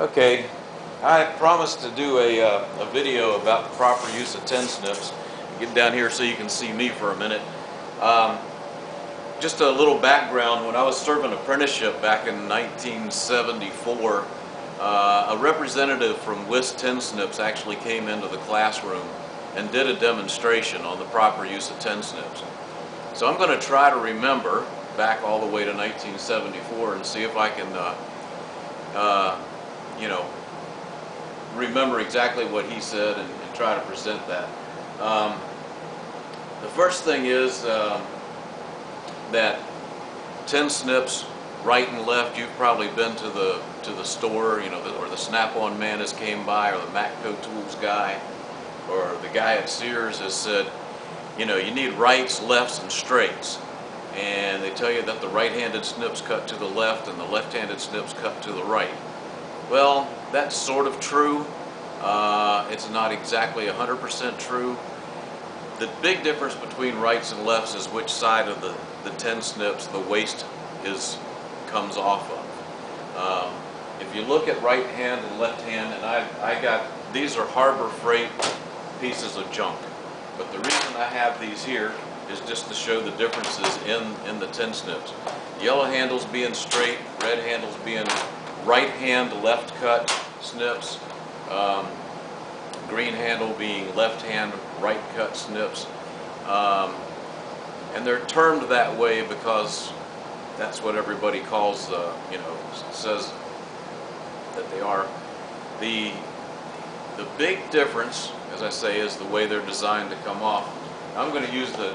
Okay, I promised to do a video about the proper use of tin snips. Get down here so you can see me for a minute. Um, just a little background: when I was serving apprenticeship back in 1974, a representative from WIS Tin Snips actually came into the classroom and did a demonstration on the proper use of tin snips. So I'm going to try to remember back all the way to 1974 and see if I can you know, remember exactly what he said and try to present that. The first thing is that tin snips, right and left. You've probably been to the store, you know, or the Snap-on man has came by, or the Matco Tools guy, or the guy at Sears has said, you know, you need rights, lefts, and straights. And they tell you that the right-handed snips cut to the left and the left-handed snips cut to the right. Well, that's sort of true. It's not exactly 100% true. The big difference between rights and lefts is which side of the tin snips the waste comes off of. If you look at right hand and left hand, and I got, these are Harbor Freight pieces of junk. But the reason I have these here is just to show the differences in the tin snips. Yellow handles being straight, red handles being right hand, left cut snips, green handle being left hand, right cut snips. And they're termed that way because that's what everybody calls, you know, says that they are. The big difference, as I say, is the way they're designed to come off. I'm going to use the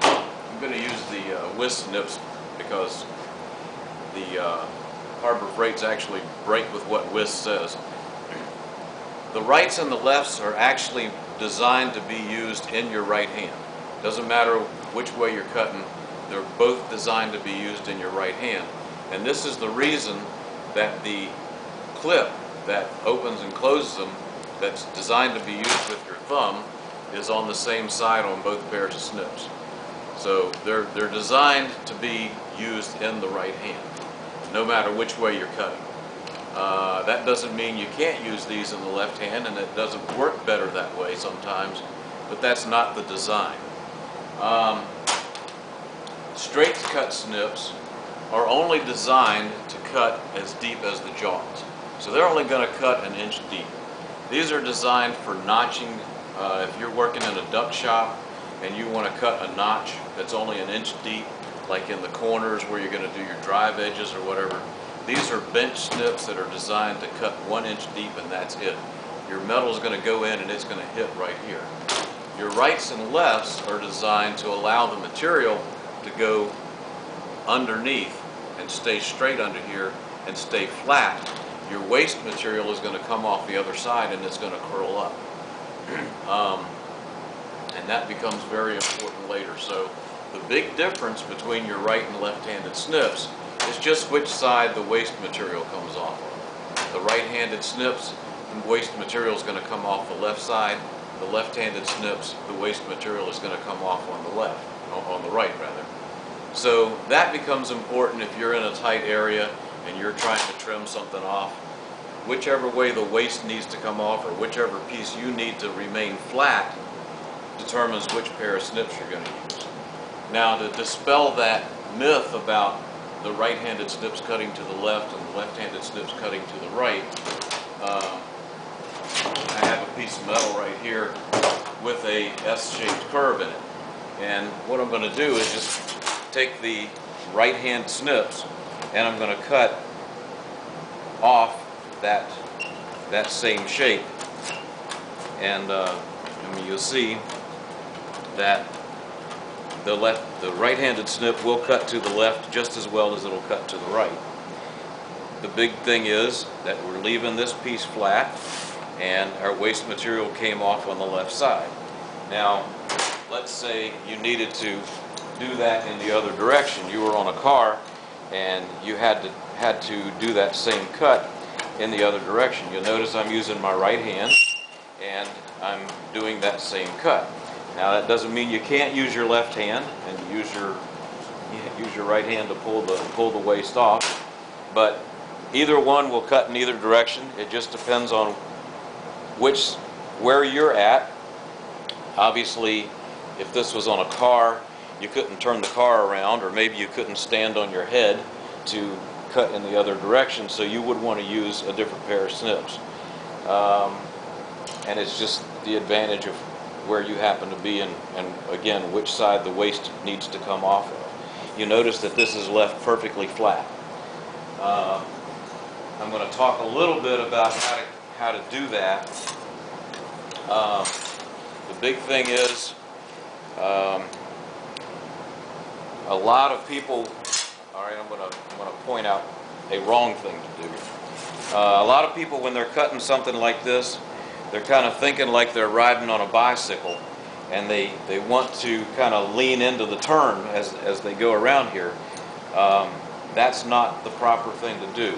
WIS snips because the Harbor Freights actually break with what WIS says. The rights and the lefts are actually designed to be used in your right hand. Doesn't matter which way you're cutting, they're both designed to be used in your right hand. And this is the reason that the clip that opens and closes them, that's designed to be used with your thumb, is on the same side on both pairs of snips. So they're designed to be used in the right hand, no matter which way you're cutting. That doesn't mean you can't use these in the left hand, and it doesn't work better that way sometimes, but that's not the design. Straight cut snips are only designed to cut as deep as the jaws. So they're only going to cut an inch deep. These are designed for notching. If you're working in a duck shop and you want to cut a notch that's only an inch deep, like in the corners where you're going to do your drive edges or whatever, these are bench snips that are designed to cut 1 inch deep, and that's it. Your metal is going to go in and it's going to hit right here. Your rights and lefts are designed to allow the material to go underneath and stay straight under here and stay flat. Your waste material is going to come off the other side and it's going to curl up. And that becomes very important later. So the big difference between your right and left-handed snips is just which side the waste material comes off of. The right-handed snips, the waste material is going to come off the left side. The left-handed snips, the waste material is going to come off on the right rather. So that becomes important if you're in a tight area and you're trying to trim something off. Whichever way the waste needs to come off, or whichever piece you need to remain flat, determines which pair of snips you're going to use. Now, to dispel that myth about the right-handed snips cutting to the left and the left-handed snips cutting to the right, I have a piece of metal right here with a S-shaped curve in it. And what I'm going to do is just take the right-hand snips and I'm going to cut off that same shape. And you'll see that the right-handed snip will cut to the left just as well as it'll cut to the right. The big thing is that we're leaving this piece flat and our waste material came off on the left side. Now, let's say you needed to do that in the other direction. You were on a car and you had to do that same cut in the other direction. You'll notice I'm using my right hand and I'm doing that same cut. Now that doesn't mean you can't use your left hand and use your right hand to pull the waste off, but Either one will cut in either direction. It just depends on where you're at. Obviously, if this was on a car, you couldn't turn the car around, or maybe you couldn't stand on your head to cut in the other direction, so you would want to use a different pair of snips. And it's just the advantage of where you happen to be, and again, which side the waste needs to come off of. You notice that this is left perfectly flat. I'm going to talk a little bit about how to do that. The big thing is, a lot of people. All right, I'm going to point out a wrong thing to do. A lot of people, when they're cutting something like this, they're kind of thinking like they're riding on a bicycle, and they want to kind of lean into the turn as they go around here. That's not the proper thing to do.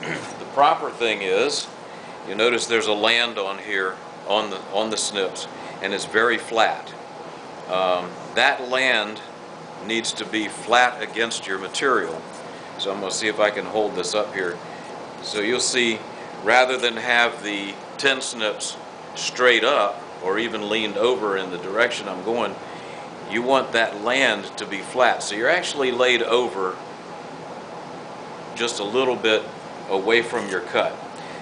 The proper thing is, you notice there's a land on here on the snips, and it's very flat. That land needs to be flat against your material. So I'm going to see if I can hold this up here. So you'll see, rather than have the tin snips straight up or even leaned over in the direction I'm going, you want that land to be flat. So you're actually laid over just a little bit away from your cut.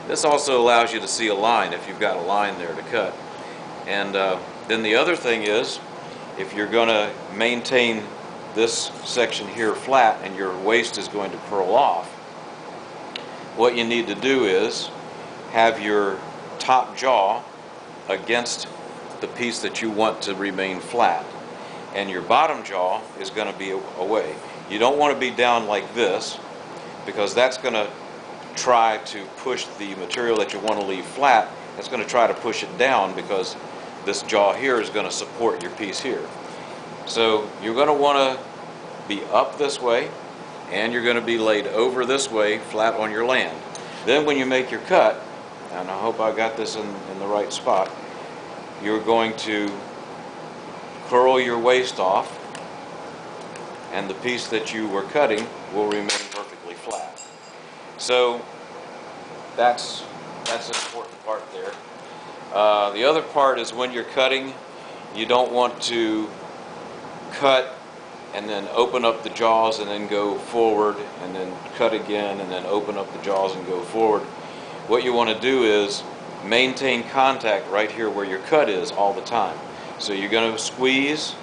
This also allows you to see a line if you've got a line there to cut. And then the other thing is, if you're going to maintain this section here flat and your waste is going to curl off, what you need to do is have your top jaw against the piece that you want to remain flat, and your bottom jaw is going to be away. You don't want to be down like this, because that's going to try to push the material that you want to leave flat. It's going to try to push it down, because this jaw here is going to support your piece here. So you're going to want to be up this way, and you're going to be laid over this way, flat on your land. Then when you make your cut, and I hope I got this in the right spot, you're going to curl your waste off, and the piece that you were cutting will remain perfectly flat. So that's an important part there. The other part is, when you're cutting, you don't want to cut and then open up the jaws and then go forward, and then cut again and then open up the jaws and go forward. What you want to do is maintain contact right here where your cut is all the time. So you're going to squeeze,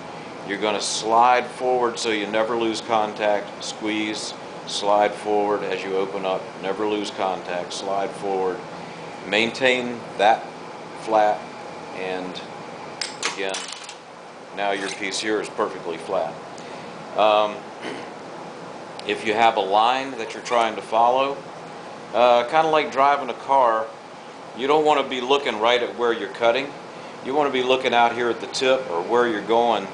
you're going to slide forward so you never lose contact, squeeze, slide forward as you open up, never lose contact, slide forward, maintain that flat, and again, now your piece here is perfectly flat. If you have a line that you're trying to follow, kind of like driving a car, you don't want to be looking right at where you're cutting. You want to be looking out here at the tip, or where you're going,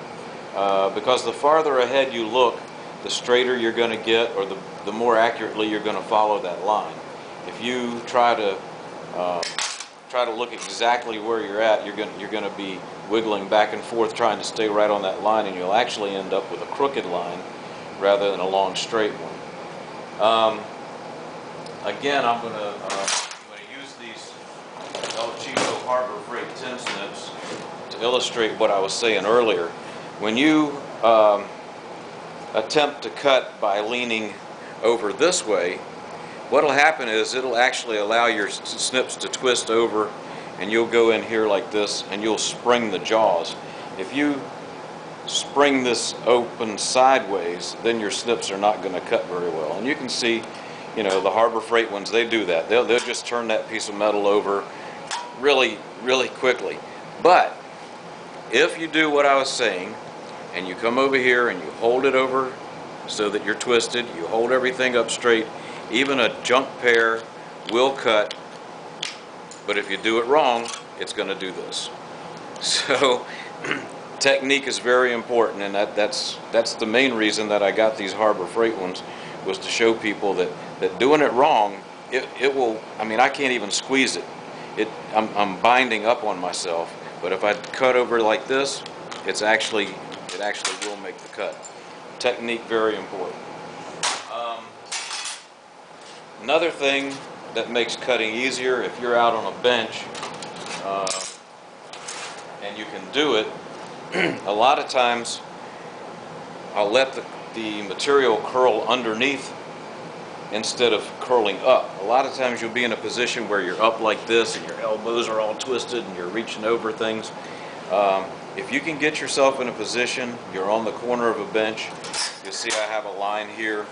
because the farther ahead you look, the straighter you're going to get, or the more accurately you're going to follow that line. If you try to look exactly where you're at, you're going to be wiggling back and forth trying to stay right on that line, and you'll actually end up with a crooked line rather than a long straight one. Again, I'm going to use these El Chico Harbor Freight tin snips to illustrate what I was saying earlier. When you attempt to cut by leaning over this way, what will happen is it'll actually allow your snips to twist over, and you'll go in here like this, and you'll spring the jaws. If you spring this open sideways, then your snips are not going to cut very well. And you can see, the Harbor Freight ones, they do that. They'll just turn that piece of metal over really, really quickly. But if you do what I was saying, and you come over here and you hold it over so that you're twisted, you hold everything up straight, even a junk pair will cut, but if you do it wrong, it's going to do this. So technique is very important, and that's the main reason that I got these Harbor Freight ones, was to show people that doing it wrong, it will, I can't even squeeze it. I'm binding up on myself, but if I cut over like this, it actually will make the cut. Technique very important. Another thing that makes cutting easier, if you're out on a bench uh, and you can do it, a lot of times I'll let the material curl underneath instead of curling up. A lot of times you'll be in a position where you're up like this and your elbows are all twisted and you're reaching over things. If you can get yourself in a position, you're on the corner of a bench, you'll see I have a line here.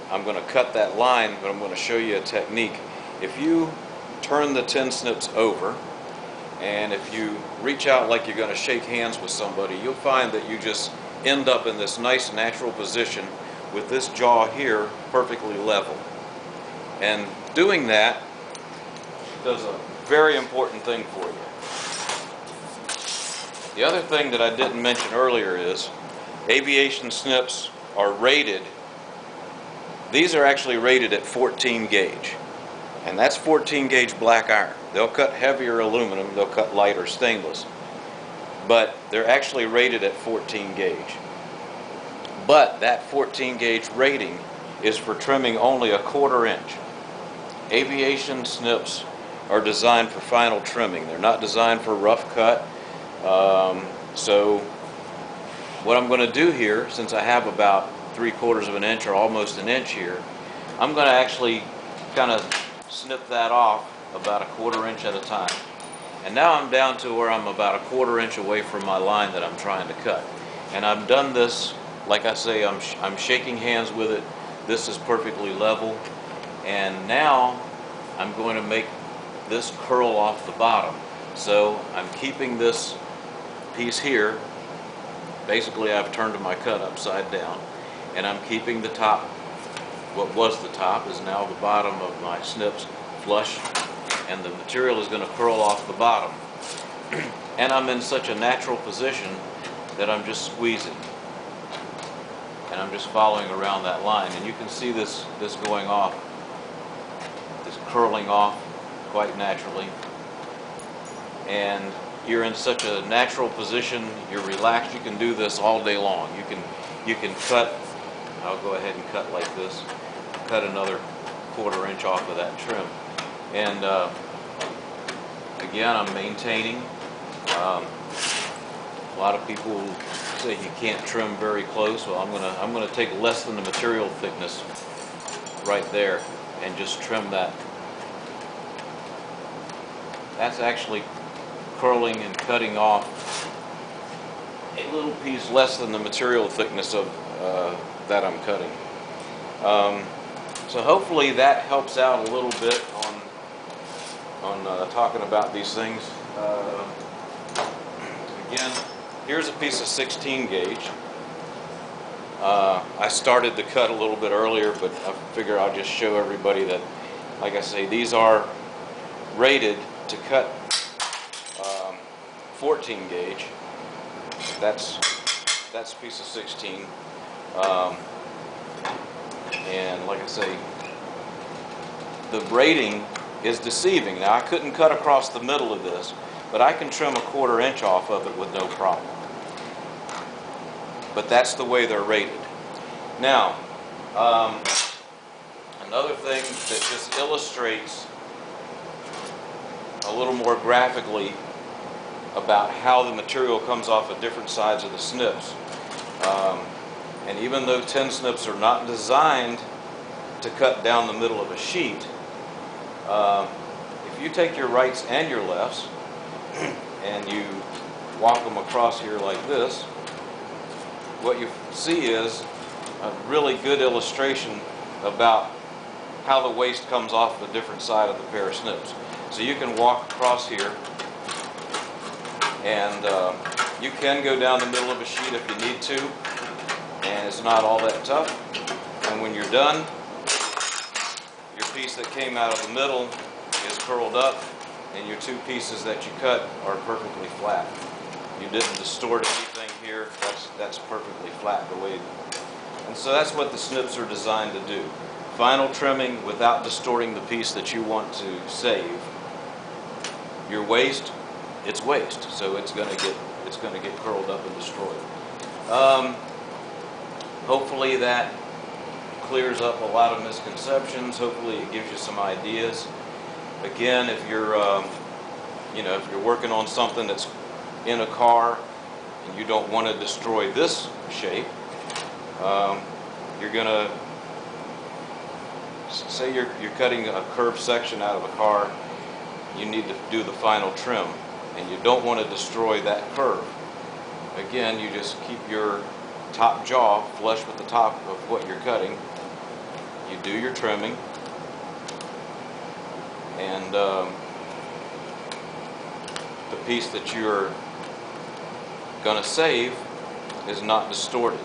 I'm going to cut that line, but I'm going to show you a technique. If you turn the tin snips over, and if you reach out like you're going to shake hands with somebody, you'll find that you just end up in this nice natural position with this jaw here perfectly level. And doing that does a very important thing for you. The other thing that I didn't mention earlier is Aviation Snips are rated. These are actually rated at 14 gauge, and that's 14 gauge black iron. They'll cut heavier aluminum, they'll cut lighter stainless, but they're actually rated at 14 gauge. But that 14 gauge rating is for trimming only a 1/4 inch. Aviation Snips are designed for final trimming. They're not designed for rough cut. So what I'm going to do here, since I have about 3/4 of an inch or almost an inch here, I'm going to actually kind of snip that off about a 1/4 inch at a time. And now I'm down to where I'm about a 1/4 inch away from my line that I'm trying to cut. And I've done this, like I say, I'm shaking hands with it. This is perfectly level. And now I'm going to make this curl off the bottom. So I'm keeping this piece here. Basically, I've turned my cut upside down, and I'm keeping the top. What was the top is now the bottom of my snips flush, and the material is going to curl off the bottom. And I'm in such a natural position that I'm just squeezing, and I'm just following around that line, and you can see this going off, this curling off quite naturally. And you're in such a natural position, you're relaxed, you can do this all day long. You can cut, I'll go ahead and cut like this, cut another 1/4 inch off of that trim. And again, I'm maintaining. A lot of people say you can't trim very close. Well, I'm gonna take less than the material thickness right there and just trim that. That's actually curling and cutting off a little piece less than the material thickness of that I'm cutting. So hopefully that helps out a little bit on talking about these things. Again, here's a piece of 16 gauge. I started the cut a little bit earlier, but I figure I'll just show everybody that, like I say, these are rated to cut 14 gauge. That's a piece of 16. And like I say, the rating is deceiving. Now I couldn't cut across the middle of this, but I can trim a 1/4 inch off of it with no problem. But that's the way they're rated. Now, another thing that just illustrates a little more graphically about how the material comes off at different sides of the snips. And even though tin snips are not designed to cut down the middle of a sheet, if you take your rights and your lefts and you walk them across here like this, what you see is a really good illustration about how the waste comes off the different side of the pair of snips. So you can walk across here, and you can go down the middle of a sheet if you need to, and it's not all that tough. And when you're done, your piece that came out of the middle is curled up, and your two pieces that you cut are perfectly flat. You didn't distort anything here. That's perfectly flat the way. And so that's what the snips are designed to do. Final trimming without distorting the piece that you want to save. Your waste, it's waste, so it's going to get curled up and destroyed. Hopefully that clears up a lot of misconceptions. Hopefully it gives you some ideas. Again, if you're if you're working on something that's in a car and you don't want to destroy this shape, you're gonna say you're cutting a curved section out of a car. You need to do the final trim, and you don't want to destroy that curve. Again, you just keep your top jaw flush with the top of what you're cutting. You do your trimming, and the piece that you're going to save is not distorted.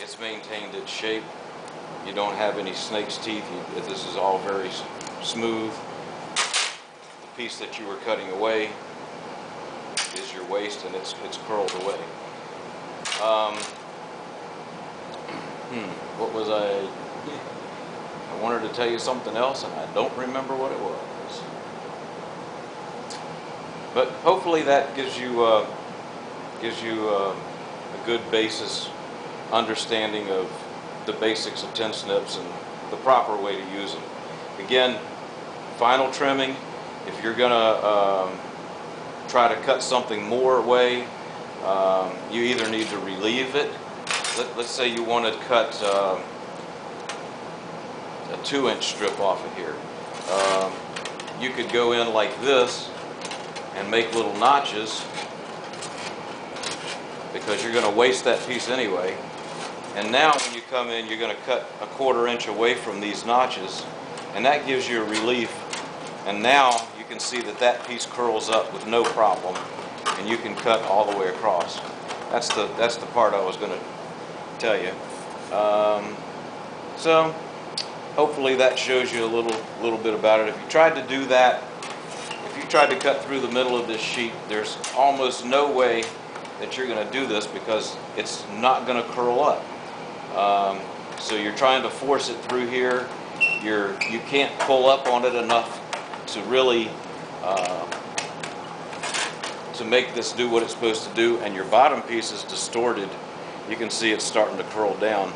It's maintained its shape. You don't have any snake's teeth. This is all very smooth. The piece that you were cutting away is your waist, and it's curled away. What was I wanted to tell you something else, and I don't remember what it was. But hopefully that gives you a good basis understanding of the basics of tin snips and the proper way to use them. Again, final trimming. If you're gonna try to cut something more away, you either need to relieve it. Let's say you want to cut a 2-inch strip off of here. You could go in like this and make little notches, because you're going to waste that piece anyway. And now when you come in, you're going to cut a 1/4 inch away from these notches, and that gives you a relief. And now you can see that that piece curls up with no problem, and you can cut all the way across. That's the part I was going to tell you. So hopefully that shows you a little bit about it. If you tried to do that, if you tried to cut through the middle of this sheet, there's almost no way that you're going to do this, because it's not going to curl up. So you're trying to force it through here. You can't pull up on it enough to really to make this do what it's supposed to do, and your bottom piece is distorted. You can see it's starting to curl down.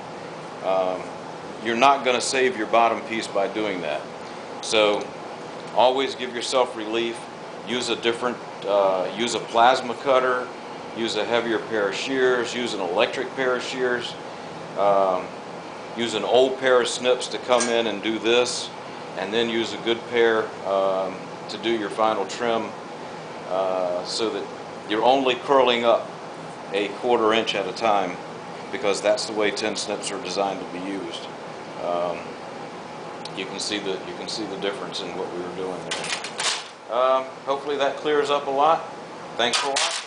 You're not going to save your bottom piece by doing that. So always give yourself relief. Use a plasma cutter. Use a heavier pair of shears. Use an electric pair of shears. Use an old pair of snips to come in and do this, and then use a good pair to do your final trim, so that you're only curling up a 1/4 inch at a time, because that's the way tin snips are designed to be used. You can see the difference in what we were doing there. Hopefully that clears up a lot. Thanks for watching.